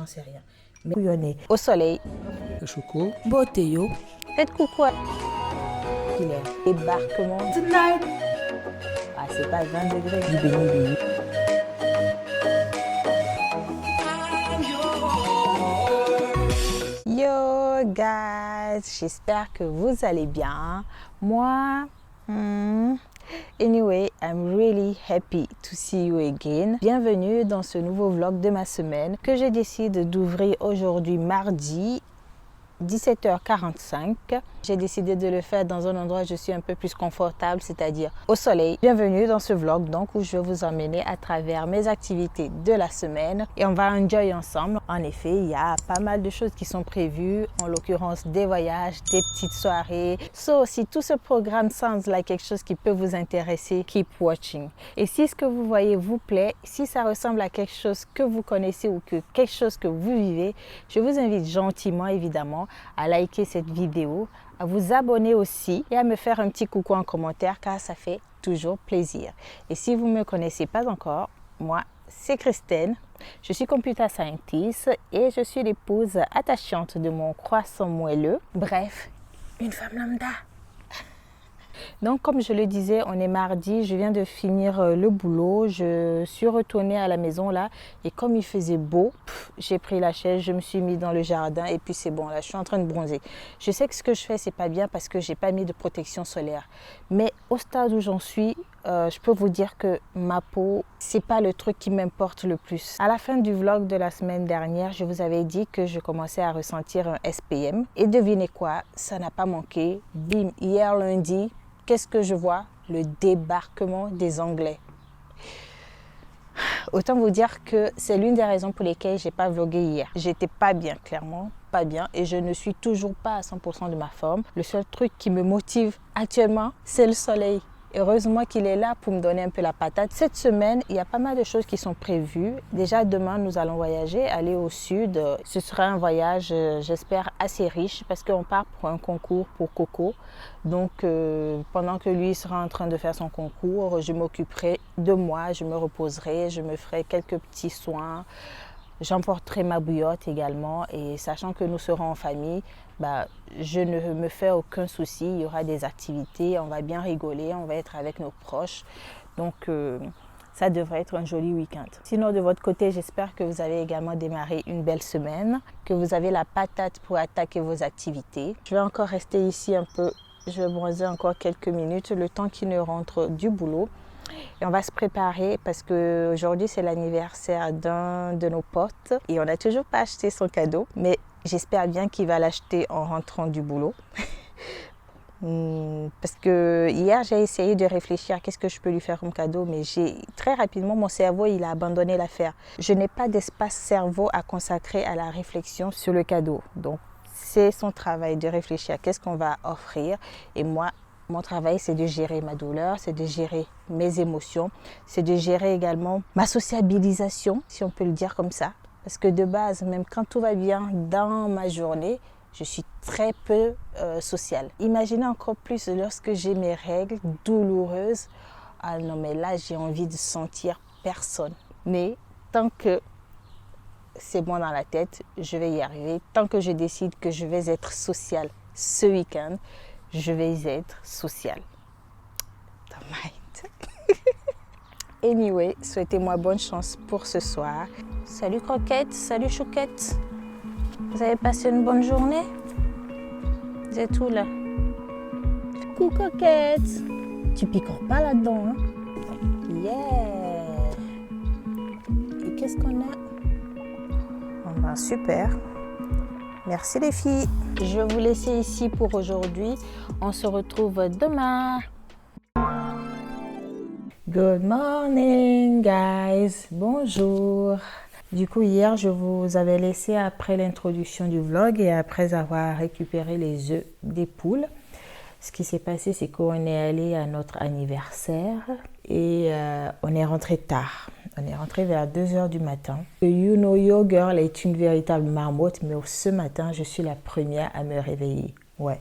J'en sais rien. Mais bouillonner au soleil. Le choco. Botéo. Faites coucou à qu'il est. Débarquement. Tonight. Ah, c'est pas 20 degrés. Du béni. Yo guys, j'espère que vous allez bien. Moi, anyway, I'm really happy to see you again. Bienvenue dans ce nouveau vlog de ma semaine que j'ai décidé d'ouvrir aujourd'hui mardi 17h45. J'ai décidé de le faire dans un endroit où je suis un peu plus confortable, c'est-à-dire au soleil. Bienvenue dans ce vlog donc où je vais vous emmener à travers mes activités de la semaine et on va enjoy ensemble. En effet, il y a pas mal de choses qui sont prévues, en l'occurrence des voyages, des petites soirées. So, si tout ce programme sounds like quelque chose qui peut vous intéresser, keep watching. Et si ce que vous voyez vous plaît, si ça ressemble à quelque chose que vous connaissez ou que quelque chose que vous vivez, je vous invite gentiment évidemment à liker cette vidéo, à vous abonner aussi et à me faire un petit coucou en commentaire car ça fait toujours plaisir. Et si vous ne me connaissez pas encore, moi c'est Christine, je suis computer scientist et je suis l'épouse attachante de mon croissant moelleux. Bref, une femme lambda. Donc comme je le disais, on est mardi, je viens de finir le boulot, je suis retournée à la maison là et comme il faisait beau, j'ai pris la chaise, je me suis mis dans le jardin et puis c'est bon là, je suis en train de bronzer. Je sais que ce que je fais c'est pas bien parce que j'ai pas mis de protection solaire, mais au stade où j'en suis, je peux vous dire que ma peau, c'est pas le truc qui m'importe le plus. À la fin du vlog de la semaine dernière, je vous avais dit que je commençais à ressentir un SPM et devinez quoi, ça n'a pas manqué. Bim, hier lundi, qu'est-ce que je vois? Le débarquement des Anglais. Autant vous dire que c'est l'une des raisons pour lesquelles j'ai pas vlogué hier. J'étais pas bien, clairement, pas bien et je ne suis toujours pas à 100% de ma forme. Le seul truc qui me motive actuellement, c'est le soleil. Heureusement qu'il est là pour me donner un peu la patate. Cette semaine, il y a pas mal de choses qui sont prévues. Déjà, demain, nous allons voyager, aller au sud. Ce sera un voyage, j'espère, assez riche parce qu'on part pour un concours pour Coco. Donc, pendant que lui sera en train de faire son concours, je m'occuperai de moi, je me reposerai, je me ferai quelques petits soins. J'emporterai ma bouillotte également et sachant que nous serons en famille, je ne me fais aucun souci. Il y aura des activités, on va bien rigoler, on va être avec nos proches. Donc, ça devrait être un joli week-end. Sinon, de votre côté, j'espère que vous avez également démarré une belle semaine, que vous avez la patate pour attaquer vos activités. Je vais encore rester ici un peu, je vais bronzer encore quelques minutes, le temps qu'il ne rentre du boulot. Et on va se préparer parce qu'aujourd'hui c'est l'anniversaire d'un de nos potes et on n'a toujours pas acheté son cadeau, mais j'espère bien qu'il va l'acheter en rentrant du boulot. Parce que hier j'ai essayé de réfléchir à qu'est-ce que je peux lui faire comme cadeau, mais très rapidement mon cerveau il a abandonné l'affaire. Je n'ai pas d'espace cerveau à consacrer à la réflexion sur le cadeau. Donc c'est son travail de réfléchir à qu'est-ce qu'on va offrir et moi mon travail, c'est de gérer ma douleur, c'est de gérer mes émotions, c'est de gérer également ma sociabilisation, si on peut le dire comme ça. Parce que de base, même quand tout va bien dans ma journée, je suis très peu sociale. Imaginez encore plus lorsque j'ai mes règles douloureuses. Ah non, mais là, j'ai envie de sentir personne. Mais tant que c'est bon dans la tête, je vais y arriver. Tant que je décide que je vais être sociale ce week-end, je vais être sociale. Don't mind. Anyway, souhaitez-moi bonne chance pour ce soir. Salut Croquette, salut Chouquette. Vous avez passé une bonne journée? Vous êtes où là? Coucou Coquette. Tu picores pas là-dedans, hein? Yeah. Et qu'est-ce qu'on a? Oh ben, super. Merci les filles. Je vais vous laisser ici pour aujourd'hui. On se retrouve demain. Good morning guys. Bonjour. Du coup hier je vous avais laissé après l'introduction du vlog et après avoir récupéré les œufs des poules. Ce qui s'est passé c'est qu'on est allé à notre anniversaire et on est rentré tard. On est rentré vers 2h du matin. You know your girl est une véritable marmotte, mais ce matin, je suis la première à me réveiller. Ouais.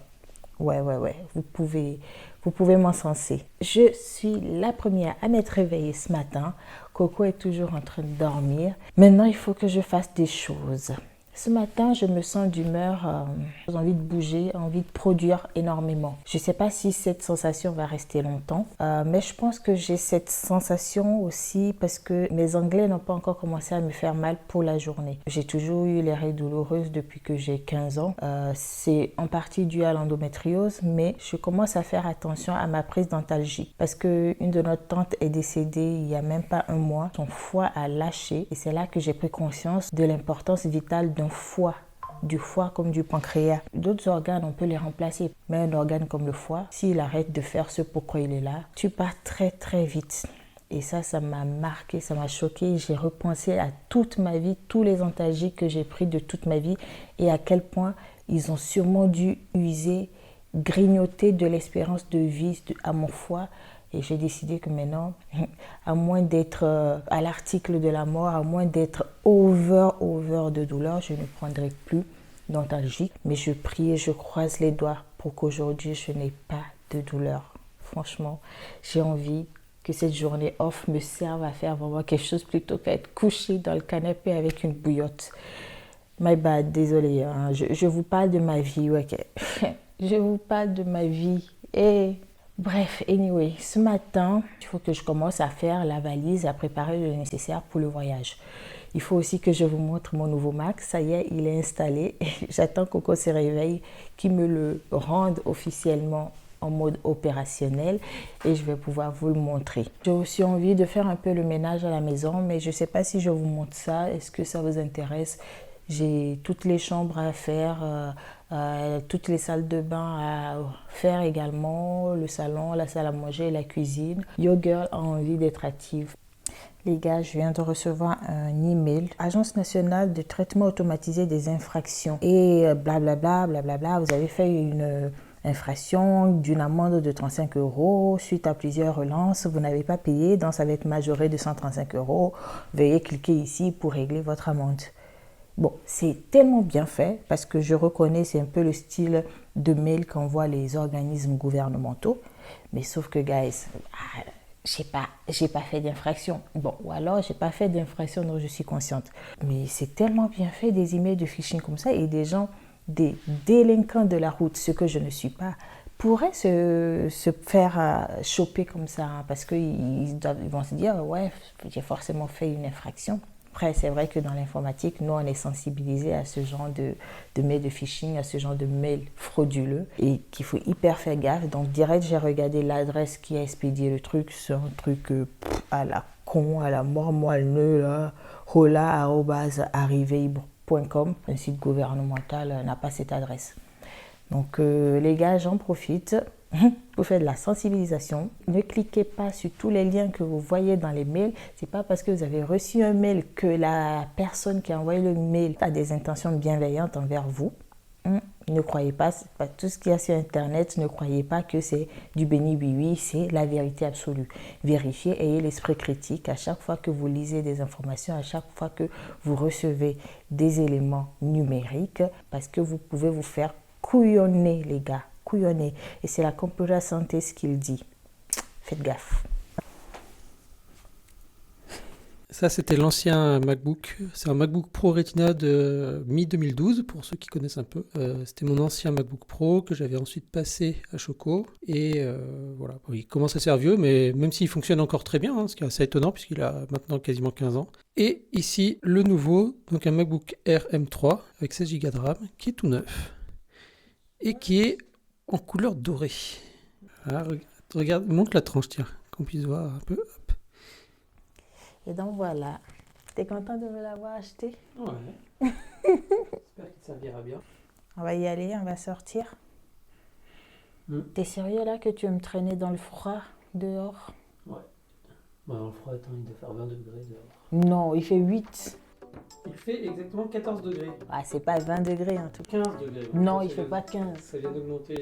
Vous pouvez m'encenser. Je suis la première à m'être réveillée ce matin. Coco est toujours en train de dormir. Maintenant, il faut que je fasse des choses. Ce matin, je me sens d'humeur, j'ai envie de bouger, envie de produire énormément. Je ne sais pas si cette sensation va rester longtemps, mais je pense que j'ai cette sensation aussi parce que mes onglets n'ont pas encore commencé à me faire mal pour la journée. J'ai toujours eu les règles douloureuses depuis que j'ai 15 ans. C'est en partie dû à l'endométriose, mais je commence à faire attention à ma prise d'antalgie parce qu'une de notre tantes est décédée il n'y a même pas un mois. Son foie a lâché et c'est là que j'ai pris conscience de l'importance vitale d'un foie, du foie comme du pancréas. D'autres organes, on peut les remplacer, mais un organe comme le foie, s'il arrête de faire ce pourquoi il est là, tu pars très très vite. Et ça m'a marqué, ça m'a choqué. J'ai repensé à toute ma vie, tous les antalgiques que j'ai pris de toute ma vie et à quel point ils ont sûrement dû user, grignoter de l'espérance de vie à mon foie. Et j'ai décidé que maintenant, à moins d'être à l'article de la mort, à moins d'être over de douleur, je ne prendrai plus d'antalgique. Mais je prie et je croise les doigts pour qu'aujourd'hui, je n'ai pas de douleur. Franchement, j'ai envie que cette journée off me serve à faire vraiment quelque chose plutôt qu'à être couché dans le canapé avec une bouillotte. My bad, désolé. Hein. Je vous parle de ma vie, ok. Je vous parle de ma vie. Et... Bref, anyway, ce matin, il faut que je commence à faire la valise, à préparer le nécessaire pour le voyage. Il faut aussi que je vous montre mon nouveau Mac. Ça y est, il est installé. J'attends que Coco se réveille, qu'il me le rende officiellement en mode opérationnel et je vais pouvoir vous le montrer. J'ai aussi envie de faire un peu le ménage à la maison, mais je ne sais pas si je vous montre ça. Est-ce que ça vous intéresse? J'ai toutes les chambres à faire, toutes les salles de bain à faire également, le salon, la salle à manger, la cuisine. Your girl a envie d'être active. Les gars, je viens de recevoir un email. Agence nationale de traitement automatisé des infractions. Et blablabla, blablabla, vous avez fait une infraction d'une amende de 35 € suite à plusieurs relances. Vous n'avez pas payé, donc ça va être majoré de 135 €. Veuillez cliquer ici pour régler votre amende. Bon, c'est tellement bien fait parce que je reconnais, c'est un peu le style de mail qu'envoient les organismes gouvernementaux. Mais sauf que, guys, j'ai pas fait d'infraction. Bon, ou alors, j'ai pas fait d'infraction dont je suis consciente. Mais c'est tellement bien fait, des emails de phishing comme ça et des gens, des délinquants de la route, ce que je ne suis pas, pourraient se faire choper comme ça hein, parce qu'ils vont se dire, ouais, j'ai forcément fait une infraction. Après, c'est vrai que dans l'informatique, nous, on est sensibilisés à ce genre de mail de phishing, à ce genre de mail frauduleux et qu'il faut hyper faire gaffe. Donc, direct, j'ai regardé l'adresse qui a expédié le truc. C'est un truc à la con, à la mort moelle là, hola@arriveib.com. Un site gouvernemental n'a pas cette adresse. Donc, les gars, j'en profite. Pour faire de la sensibilisation, ne cliquez pas sur tous les liens que vous voyez dans les mails. C'est pas parce que vous avez reçu un mail que la personne qui a envoyé le mail a des intentions bienveillantes envers vous. Ne croyez pas tout ce qu'il y a sur Internet, ne croyez pas que c'est du béni oui, c'est la vérité absolue. Vérifiez, ayez l'esprit critique à chaque fois que vous lisez des informations, à chaque fois que vous recevez des éléments numériques, parce que vous pouvez vous faire couillonner, les gars. Couillonner. Et c'est la Computer Scientist qui le dit. Faites gaffe. Ça, c'était l'ancien MacBook. C'est un MacBook Pro Retina de mi-2012, pour ceux qui connaissent un peu. C'était mon ancien MacBook Pro que j'avais ensuite passé à Choco. Et voilà, bon, il commence à se faire vieux, mais même s'il fonctionne encore très bien, hein, ce qui est assez étonnant puisqu'il a maintenant quasiment 15 ans. Et ici, le nouveau, donc un MacBook Air M3 avec 16 Go de RAM, qui est tout neuf. Et qui est en couleur dorée. Ah, regarde, montre la tranche, tiens, qu'on puisse voir un peu. Hop. Et donc voilà. T'es content de me l'avoir acheté? Ouais. J'espère qu'il te servira bien. On va y aller, on va sortir. T'es sérieux là que tu veux me traîner dans le froid dehors? Ouais. Bah, dans le froid, attends, il doit faire 20 degrés dehors. Non, il fait 8. Il fait exactement 14 degrés. Ah, c'est pas 20 degrés en tout cas. 15 degrés. Non, il fait pas 15. Ça vient d'augmenter.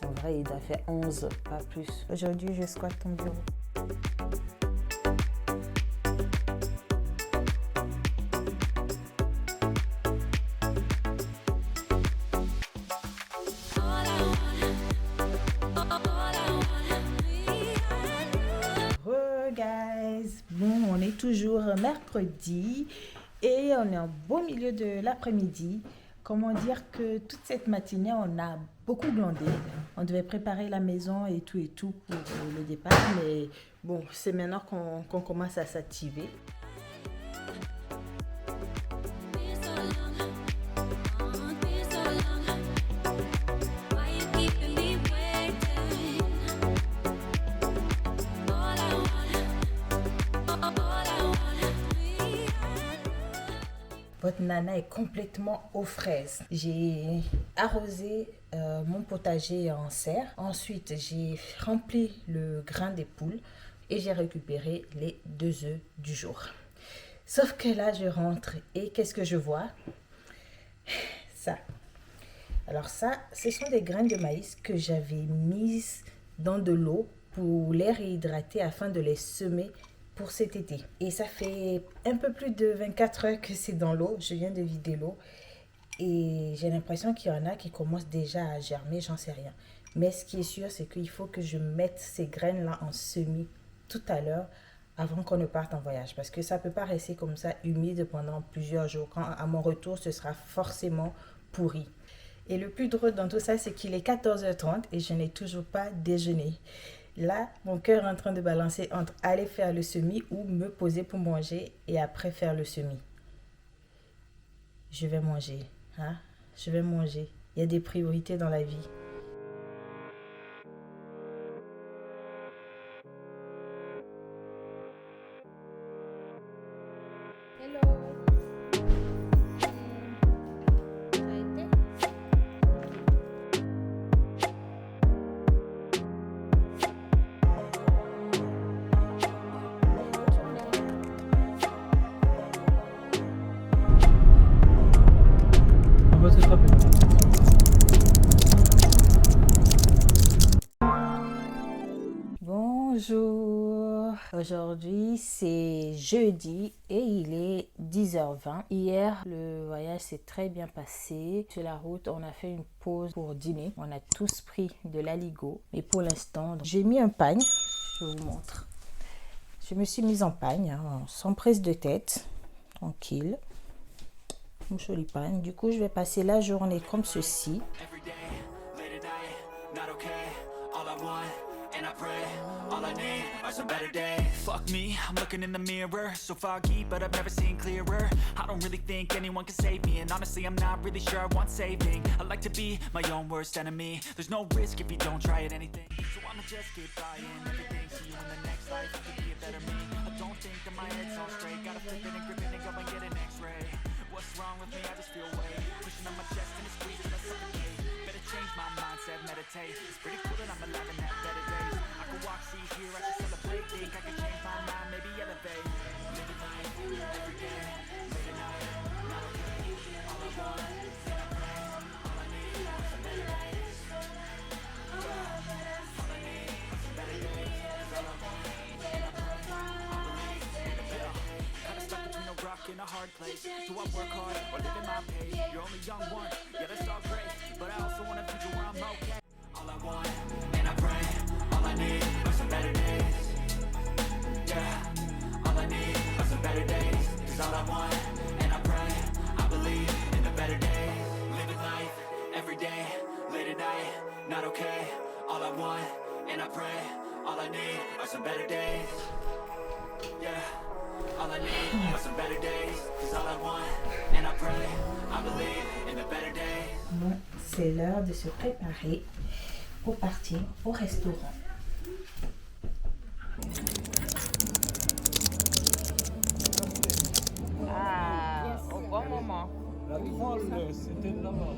En vrai, il doit faire 11, pas plus. Aujourd'hui, je squatte ton bureau. Guys, bon toujours mercredi et on est en beau milieu de l'après-midi. Comment dire que toute cette matinée, on a beaucoup glandé. On devait préparer la maison et tout pour le départ, mais bon, c'est maintenant qu'on commence à s'activer. Votre nana est complètement aux fraises. J'ai arrosé mon potager en serre. Ensuite, j'ai rempli le grain des poules et j'ai récupéré les 2 œufs du jour. Sauf que là, je rentre et qu'est-ce que je vois? Ça. Alors ça, ce sont des graines de maïs que j'avais mises dans de l'eau pour les réhydrater afin de les semer pour cet été. Et ça fait un peu plus de 24 heures que c'est dans l'eau. Je viens de vider l'eau et j'ai l'impression qu'il y en a qui commencent déjà à germer, j'en sais rien. Mais ce qui est sûr, c'est qu'il faut que je mette ces graines-là en semis tout à l'heure avant qu'on ne parte en voyage. Parce que ça ne peut pas rester comme ça humide pendant plusieurs jours. Quand à mon retour, ce sera forcément pourri. Et le plus drôle dans tout ça, c'est qu'il est 14h30 et je n'ai toujours pas déjeuné. Là, mon cœur est en train de balancer entre aller faire le semis ou me poser pour manger et après faire le semis. Je vais manger, hein? Je vais manger. Il y a des priorités dans la vie. Bonjour, aujourd'hui c'est jeudi et il est 10h20. Hier le voyage s'est très bien passé. Sur la route on a fait une pause pour dîner. On a tous pris de l'aligot. Mais pour l'instant j'ai mis un pagne, je vous montre. Je me suis mise en pagne, hein, sans prise de tête, tranquille. Une jolie pagne. Du coup je vais passer la journée comme ceci. And I pray, all I need are some better days. Fuck me, I'm looking in the mirror, so foggy, but I've never seen clearer. I don't really think anyone can save me, and honestly I'm not really sure I want saving. I like to be my own worst enemy. There's no risk if you don't try at anything, so I'ma just keep buying everything. See you in the next life, you can be a better me. I don't think that my head's on straight. Gotta flip it and grip it and go and get an x-ray. What's wrong with me? I just feel weight pushing on my chest and it's squeezing my suffocate. Better change my mindset, meditate. It's pretty cool that I'm alive and have better days. I could walk, see, hear, I should celebrate. Think I can change my mind, maybe elevate. Living life, every day, late at night, not okay. All I want, and I pray, all I need is some better days. All I need is some better days. All I want, and I pray, I believe in the better. Kinda stuck between a rock and a hard place. Do I work hard or live in my pace? You're only young one, yeah that's all great, but I also want a future where I'm okay. All I want, and I pray, all I need are some better days. Yeah, all I need are some better days. Cause all I want, and I pray, I believe in the better days. Living life, every day, late at night, not okay. All I want, and I pray, all I need are some better days. Yeah, all I need are some better days. Cause all I want, and I pray, I believe in the better days. Bon, c'est l'heure de se préparer pour partir au restaurant. Ah, au bon moment. La troll, c'était là-bas.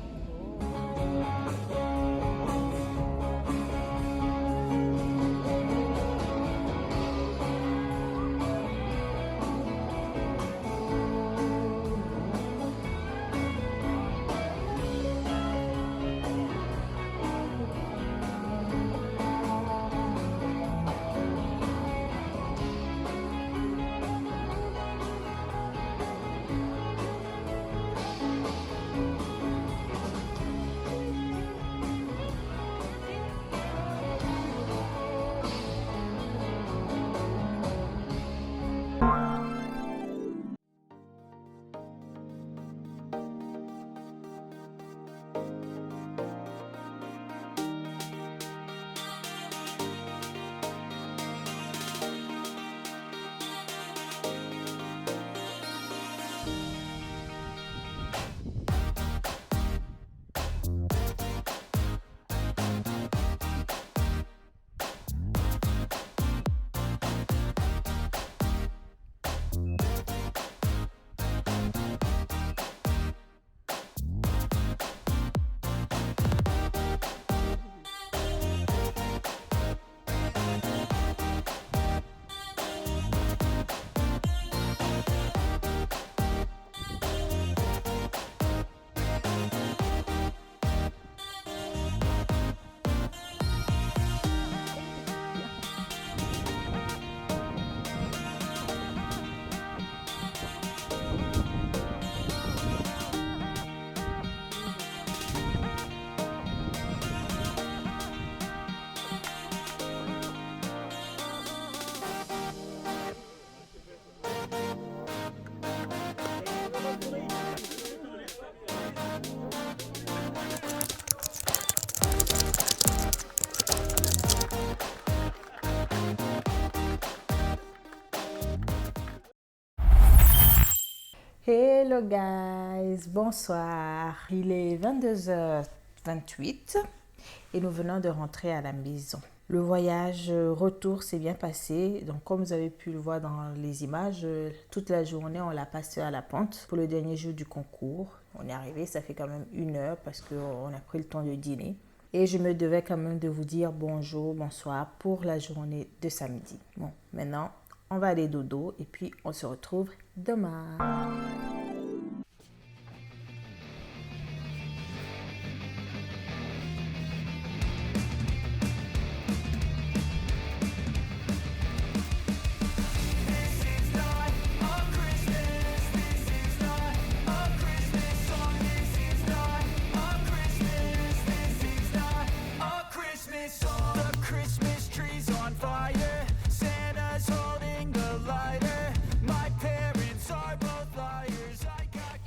Hello guys, bonsoir. Il est 22h28 et nous venons de rentrer à la maison. Le voyage retour s'est bien passé. Donc comme vous avez pu le voir dans les images, toute la journée on l'a passé à la pente pour le dernier jour du concours. On est arrivé, ça fait quand même 1 heure parce qu'on a pris le temps de dîner. Et je me devais quand même de vous dire bonjour, bonsoir pour la journée de samedi. Bon, maintenant on va aller dodo et puis on se retrouve demain.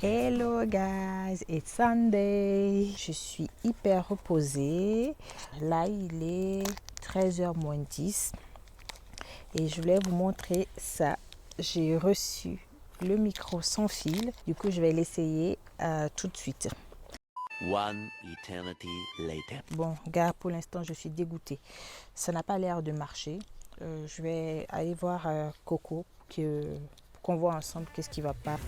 Hello guys, it's Sunday. Je suis hyper reposée. Là, il est 13h moins 10 et je voulais vous montrer ça. J'ai reçu le micro sans fil. Du coup, je vais l'essayer tout de suite. One eternity later. Bon, gars, pour l'instant, je suis dégoûtée. Ça n'a pas l'air de marcher. Je vais aller voir Coco pour qu'on voit ensemble qu'est-ce qui va pas.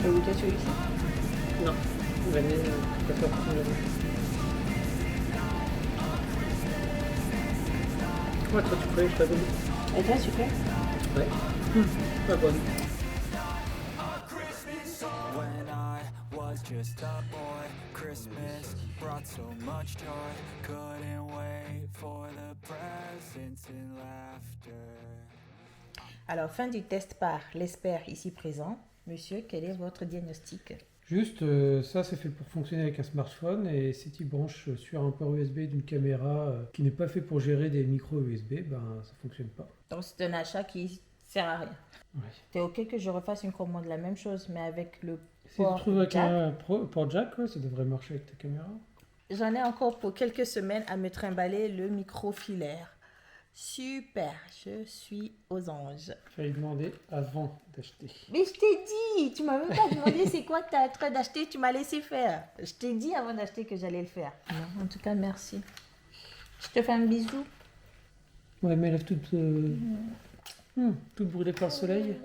T'as goûté celui-ci? Non. Vanille, pas sûr pour le Ouais, toi tu peux, je t'abonne. Et toi, super. Ouais. Pas bonne. When I was just a boy, Christmas brought so much joy. Couldn't wait for the presents and laughter. Alors, fin du test par l'expert ici présent. Monsieur, quel est votre diagnostic? Juste, ça c'est fait pour fonctionner avec un smartphone et si tu branches sur un port USB d'une caméra qui n'est pas fait pour gérer des micros USB, ben ça fonctionne pas. Donc, c'est un achat qui sert à rien. Ouais. T'es OK que je refasse une commande, la même chose, mais avec le Si tu port trouves avec jack? un port jack, ouais, ça devrait marcher avec ta caméra. J'en ai encore pour quelques semaines à me trimballer le micro filaire. Super, je suis aux anges. Fallait demander avant d'acheter. Mais je t'ai dit, tu m'as même pas demandé c'est quoi que tu es en train d'acheter, tu m'as laissé faire. Je t'ai dit avant d'acheter que j'allais le faire. Non, en tout cas, merci. Je te fais un bisou. Ouais, mais elle lève toute brûlée par le soleil.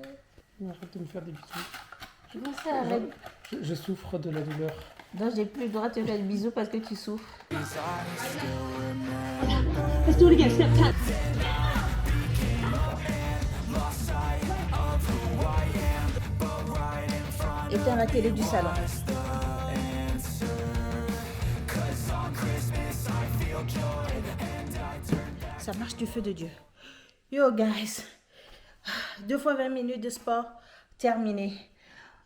Arrête de me faire des bisous. Je vois ça avec... Je souffre de la douleur. Donc, j'ai plus le droit de te faire des bisous parce que tu souffres. Let's do it again. Step 10. Éteins la télé du salon. Ça marche du feu de Dieu. Yo guys, 2 fois 20 minutes de sport, terminé.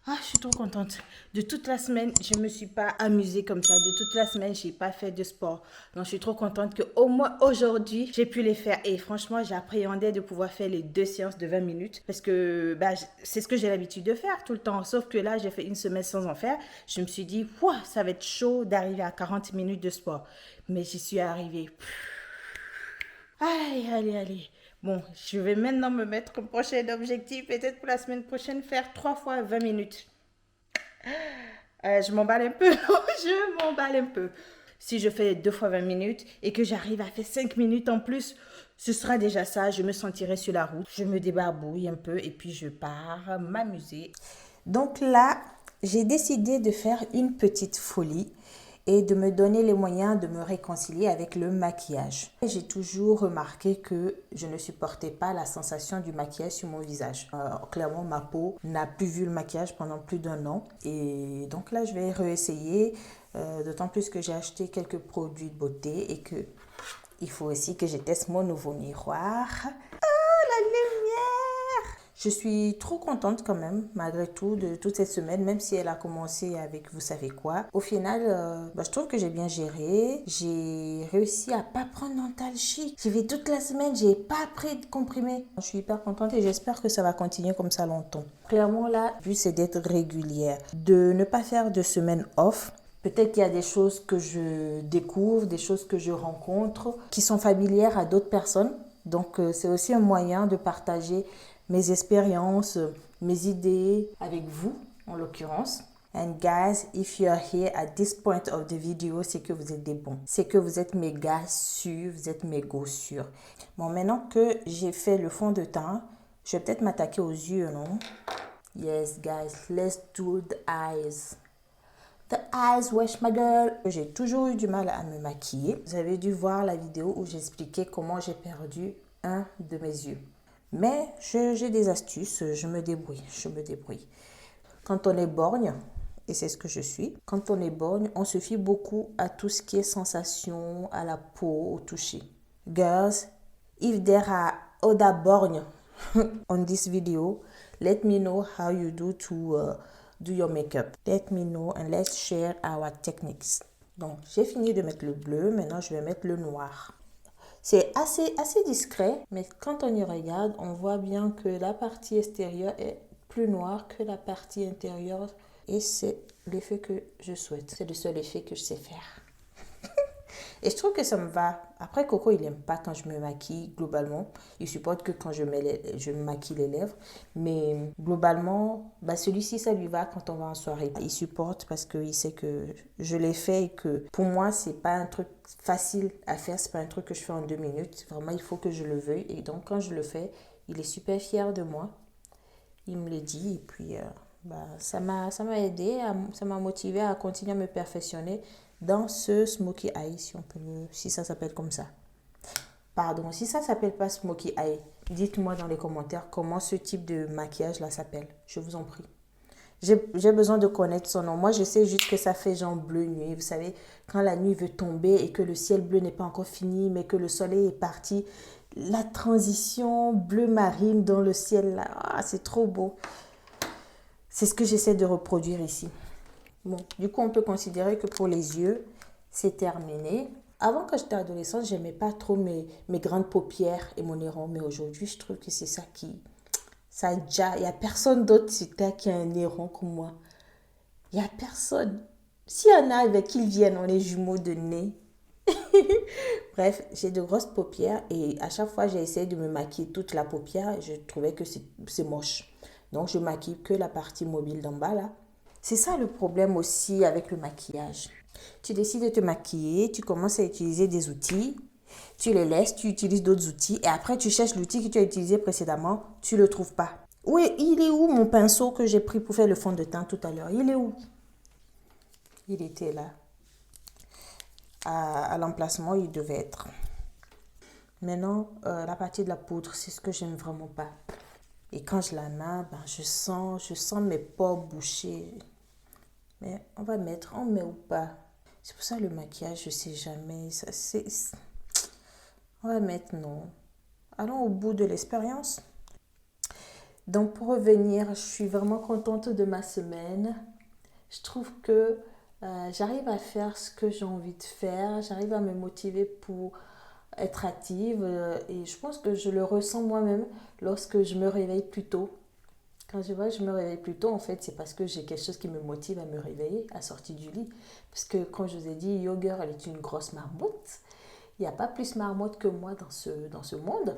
Ah, je suis trop contente. De toute la semaine, je ne me suis pas amusée comme ça. De toute la semaine, je n'ai pas fait de sport. Donc, je suis trop contente qu'au moins aujourd'hui, j'ai pu les faire. Et franchement, j'appréhendais de pouvoir faire les 2 séances de 20 minutes. Parce que c'est ce que j'ai l'habitude de faire tout le temps. Sauf que là, j'ai fait 1 semaine sans en faire. Je me suis dit, ouah, ça va être chaud d'arriver à 40 minutes de sport. Mais j'y suis arrivée. Allez. Bon, je vais maintenant me mettre comme prochain objectif, peut-être pour la semaine prochaine, faire 3 fois 20 minutes. Je m'emballe un peu, je m'emballe un peu. Si je fais 2 fois 20 minutes et que j'arrive à faire 5 minutes en plus, ce sera déjà ça. Je me sentirai sur la route, je me débarbouille un peu et puis je pars m'amuser. Donc là, j'ai décidé de faire une petite folie et de me donner les moyens de me réconcilier avec le maquillage. J'ai toujours remarqué que je ne supportais pas la sensation du maquillage sur mon visage. Clairement, ma peau n'a plus vu le maquillage pendant plus d'1 an. Et donc là, je vais réessayer, d'autant plus que j'ai acheté quelques produits de beauté et que il faut aussi que je teste mon nouveau miroir. Oh, la lumière! Je suis trop contente quand même, malgré tout, de toute cette semaine, même si elle a commencé avec vous savez quoi. Au final, je trouve que j'ai bien géré. J'ai réussi à pas prendre d'antalgique. J'ai fait toute la semaine, j'ai pas pris de comprimé. Je suis hyper contente et j'espère que ça va continuer comme ça longtemps. Clairement, là, le but c'est d'être régulière, de ne pas faire de semaine off. Peut-être qu'il y a des choses que je découvre, des choses que je rencontre qui sont familières à d'autres personnes. Donc, c'est aussi un moyen de partager mes expériences, mes idées avec vous, en l'occurrence. And guys, if you are here at this point of the video, c'est que vous êtes des bons. C'est que vous êtes mes gars sûrs, vous êtes mes go sûrs. Bon, maintenant que j'ai fait le fond de teint, je vais peut-être m'attaquer aux yeux, non? Yes, guys, let's do the eyes. The eyes, wesh ma gueule. J'ai toujours eu du mal à me maquiller. Vous avez dû voir la vidéo où j'expliquais comment j'ai perdu un de mes yeux. Mais j'ai des astuces, je me débrouille. Quand on est borgne, et c'est ce que je suis, quand on est borgne, on se fie beaucoup à tout ce qui est sensation, à la peau, au toucher. Girls, if there are other borgne on this video, let me know how you do to do your makeup. Let me know and let's share our techniques. Donc, j'ai fini de mettre le bleu. Maintenant, je vais mettre le noir. C'est assez discret, mais quand on y regarde, on voit bien que la partie extérieure est plus noire que la partie intérieure. Et c'est l'effet que je souhaite. C'est le seul effet que je sais faire. Et je trouve que ça me va. Après, Coco, il n'aime pas quand je me maquille, globalement. Il supporte que quand je me maquille les lèvres. Mais globalement, celui-ci, ça lui va quand on va en soirée. Il supporte parce qu'il sait que je l'ai fait et que pour moi, c'est pas un truc facile à faire. C'est pas un truc que je fais en 2 minutes. Vraiment, il faut que je le veuille. Et donc, quand je le fais, il est super fier de moi. Il me le dit. Et puis, ça m'a aidé, ça m'a motivé à continuer à me perfectionner dans ce smokey eye, si ça s'appelle comme ça. Pardon, si ça s'appelle pas smokey eye, dites-moi dans les commentaires comment ce type de maquillage là s'appelle. Je vous en prie. J'ai besoin de connaître son nom. Moi, je sais juste que ça fait genre bleu nuit. Vous savez, quand la nuit veut tomber et que le ciel bleu n'est pas encore fini, mais que le soleil est parti, la transition bleu marine dans le ciel là, c'est trop beau. C'est ce que j'essaie de reproduire ici. Bon, du coup, on peut considérer que pour les yeux, c'est terminé. Avant, quand j'étais adolescente, j'aimais pas trop mes grandes paupières et mon nez rond. Mais aujourd'hui, je trouve que c'est ça qui... Ça déjà... Il n'y a personne d'autre sur Terre qui a un nez rond comme moi. Il n'y a personne. S'il y en a avec qui ils viennent, on est jumeaux de nez. Bref, j'ai de grosses paupières et à chaque fois, j'ai essayé de me maquiller toute la paupière et je trouvais que c'est moche. Donc, je maquille que la partie mobile d'en bas, là. C'est ça le problème aussi avec le maquillage. Tu décides de te maquiller, tu commences à utiliser des outils, tu les laisses, tu utilises d'autres outils et après, tu cherches l'outil que tu as utilisé précédemment, tu ne le trouves pas. Oui, il est où mon pinceau que j'ai pris pour faire le fond de teint tout à l'heure? Il est où? Il était là. À l'emplacement, il devait être. Maintenant, la partie de la poudre, c'est ce que j'aime vraiment pas. Et quand je la mets, je sens mes pores bouchés. Mais on met ou pas. C'est pour ça le maquillage, je sais jamais. On va mettre non. Allons au bout de l'expérience. Donc pour revenir, je suis vraiment contente de ma semaine. Je trouve que j'arrive à faire ce que j'ai envie de faire. J'arrive à me motiver pour être active et je pense que je le ressens moi-même lorsque je me réveille plus tôt. Quand je vois que je me réveille plus tôt, en fait, c'est parce que j'ai quelque chose qui me motive à me réveiller, à sortir du lit. Parce que, comme je vous ai dit, Yo Girl, elle est une grosse marmotte. Il n'y a pas plus marmotte que moi dans ce monde.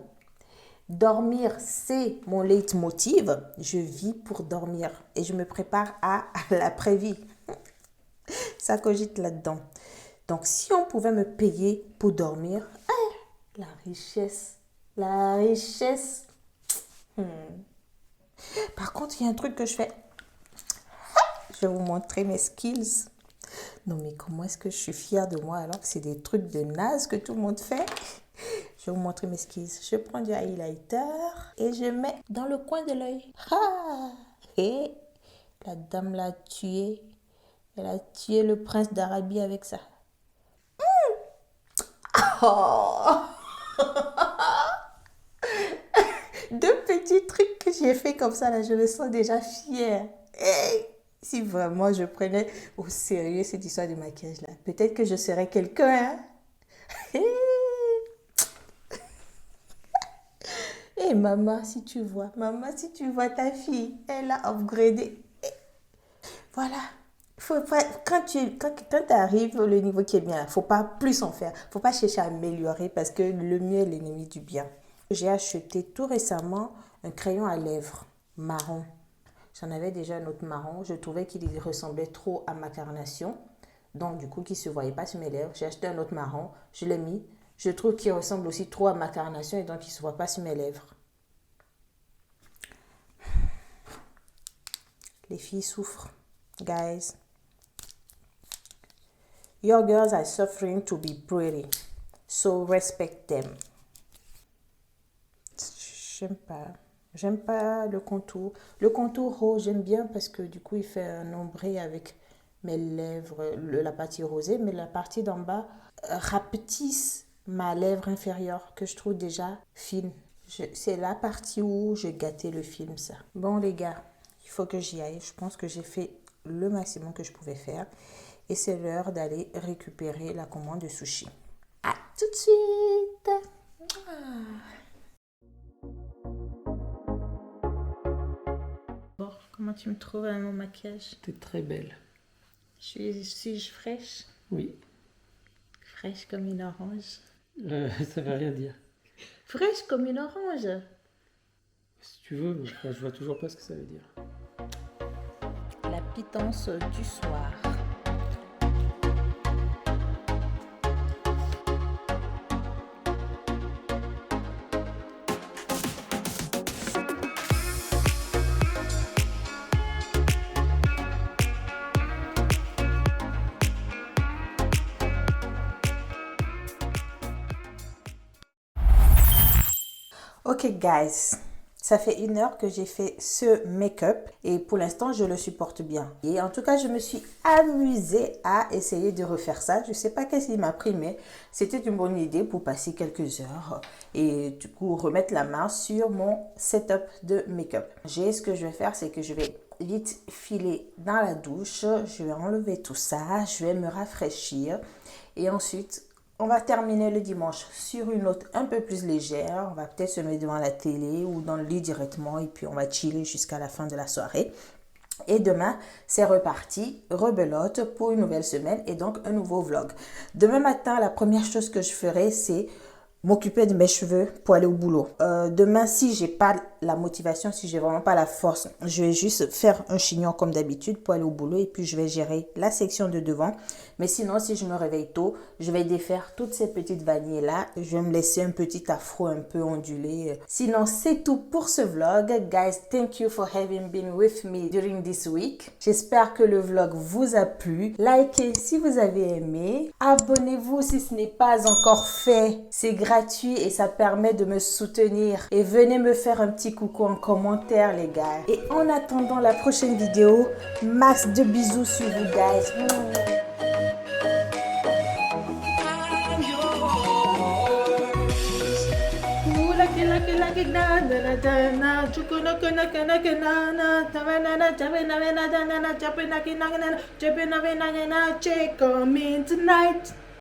Dormir, c'est mon leitmotiv. Je vis pour dormir et je me prépare à l'après-vie. Ça cogite là-dedans. Donc, si on pouvait me payer pour dormir, la richesse. Par contre, il y a un truc que je fais. Je vais vous montrer mes skills. Non, mais comment est-ce que je suis fière de moi alors que c'est des trucs de naze que tout le monde fait? Je vais vous montrer mes skills. Je prends du highlighter et je mets dans le coin de l'œil. Et la dame l'a tué. Elle a tué le prince d'Arabie avec ça. Deux petits trucs que j'ai fait comme ça, là, je me sens déjà fière. Hey, si vraiment je prenais au sérieux cette histoire de maquillage, là, peut-être que je serais quelqu'un. Hey. Hey, maman, si tu vois ta fille, elle a upgradé. Hey. Voilà, faut pas, quand tu arrives au niveau qui est bien, faut pas plus en faire. Faut pas chercher à améliorer parce que le mieux est l'ennemi du bien. J'ai acheté tout récemment un crayon à lèvres marron. J'en avais déjà un autre marron. Je trouvais qu'il ressemblait trop à ma carnation. Donc, du coup, qui ne se voyait pas sur mes lèvres. J'ai acheté un autre marron. Je l'ai mis. Je trouve qu'il ressemble aussi trop à ma carnation et donc il ne se voit pas sur mes lèvres. Les filles souffrent. Guys. Your girls are suffering to be pretty. So respect them. J'aime pas le contour. Le contour rose, j'aime bien parce que du coup, il fait un ombré avec mes lèvres, la partie rosée, mais la partie d'en bas rapetisse ma lèvre inférieure que je trouve déjà fine. C'est la partie où je gâtais le film, ça. Bon, les gars, il faut que j'y aille. Je pense que j'ai fait le maximum que je pouvais faire. Et c'est l'heure d'aller récupérer la commande de sushi. À tout de suite! Bon, comment tu me trouves à mon maquillage? T'es très belle. Suis-je fraîche? Oui. Fraîche comme une orange. Ça veut rien dire. Fraîche comme une orange. Si tu veux, mais je vois toujours pas ce que ça veut dire. La pitance du soir. Ok guys, ça fait 1 heure que j'ai fait ce make-up et pour l'instant je le supporte bien. Et en tout cas je me suis amusée à essayer de refaire ça. Je ne sais pas qu'est-ce qui m'a pris mais c'était une bonne idée pour passer quelques heures et du coup remettre la main sur mon setup de make-up. Ce que je vais faire c'est que je vais vite filer dans la douche, je vais enlever tout ça, je vais me rafraîchir et ensuite on va terminer le dimanche sur une note un peu plus légère. On va peut-être se mettre devant la télé ou dans le lit directement et puis on va chiller jusqu'à la fin de la soirée. Et demain, c'est reparti, rebelote pour une nouvelle semaine et donc un nouveau vlog. Demain matin, la première chose que je ferai, c'est m'occuper de mes cheveux pour aller au boulot. Demain, si j'ai pas la motivation, si j'ai vraiment pas la force, je vais juste faire un chignon comme d'habitude pour aller au boulot et puis je vais gérer la section de devant. Mais sinon, si je me réveille tôt, je vais défaire toutes ces petites vanilles là. Je vais me laisser un petit afro un peu ondulé. Sinon, c'est tout pour ce vlog. Guys, thank you for having been with me during this week. J'espère que le vlog vous a plu. Likez si vous avez aimé. Abonnez-vous si ce n'est pas encore fait. C'est gratuit et ça permet de me soutenir. Et venez me faire un petit coucou en commentaire, les gars. Et en attendant la prochaine vidéo, masse de bisous sur vous, guys. Check on me tonight.